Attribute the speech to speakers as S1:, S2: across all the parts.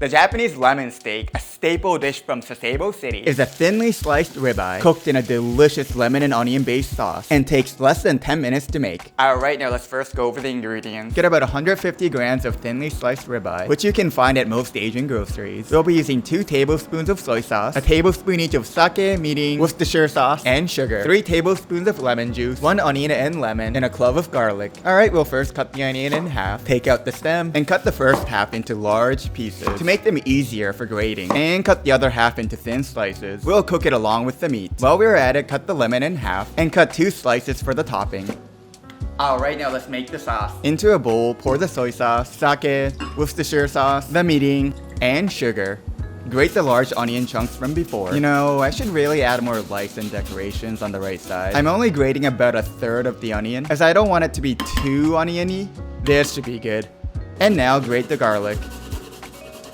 S1: The Japanese lemon steak, a staple dish from Sasebo City, is a thinly sliced ribeye cooked in a delicious lemon and onion based sauce and takes less than 10 minutes to make. Alright, now let's first go over the ingredients. Get about 150 grams of thinly sliced ribeye, which you can find at most Asian groceries. We'll be using 2 tablespoons of soy sauce, a tablespoon each of sake, mirin, Worcestershire sauce, and sugar, 3 tablespoons of lemon juice, 1 onion and lemon, and a clove of garlic. Alright, we'll first cut the onion in half, take out the stem, and cut the first half into large pieces to make them easier for grating, and cut the other half into thin slices. We'll cook it along with the meat. While we're at it, cut the lemon in half, and cut 2 slices for the topping. Alright, now let's make the sauce. Into a bowl, pour the soy sauce, sake, Worcestershire sauce, the mirin, and sugar. Grate the large onion chunks from before. You know, I should really add more lights and decorations on the right side. I'm only grating about 1/3 of the onion, as I don't want it to be too oniony. This should be good. And now grate the garlic.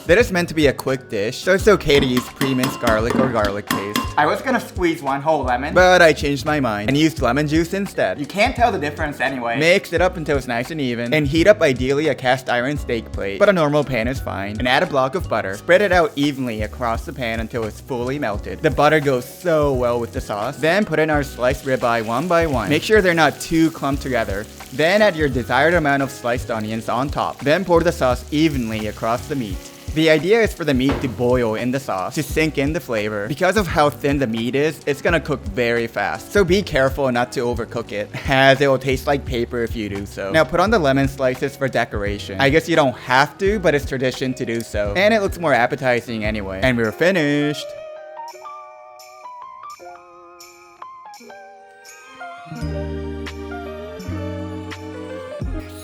S1: That is meant to be a quick dish, so it's okay to use pre-minced garlic or garlic paste. I was gonna squeeze 1 whole lemon, but I changed my mind and used lemon juice instead. You can't tell the difference anyway. Mix it up until it's nice and even, and heat up ideally a cast iron steak plate, but a normal pan is fine, and add a block of butter. Spread it out evenly across the pan until it's fully melted. The butter goes so well with the sauce. Then put in our sliced ribeye one by one. Make sure they're not too clumped together. Then add your desired amount of sliced onions on top. Then pour the sauce evenly across the meat. The idea is for the meat to boil in the sauce to sink in the flavor. Because of how thin the meat is, it's gonna cook very fast. So be careful not to overcook it, as it will taste like paper if you do so. Now put on the lemon slices for decoration. I guess you don't have to, but it's tradition to do so. And it looks more appetizing anyway. And we're finished!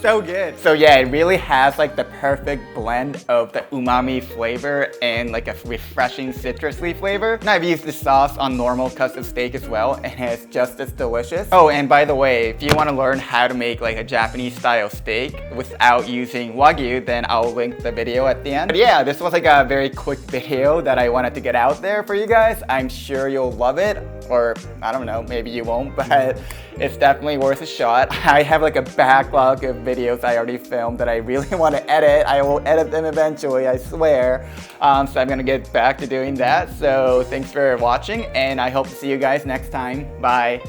S1: So good. So yeah, it really has like the perfect blend of the umami flavor and like a refreshing citrusy flavor. And I've used this sauce on normal custom steak as well, and it's just as delicious. Oh, and by the way, if you want to learn how to make like a Japanese style steak without using Wagyu, then I'll link the video at the end. But yeah, this was like a very quick video that I wanted to get out there for you guys. I'm sure you'll love it, or I don't know, maybe you won't, but it's definitely worth a shot. I have like a backlog of videos I already filmed that I really want to edit. I will edit them eventually, I swear. So I'm gonna get back to doing that. So thanks for watching, and I hope to see you guys next time. Bye.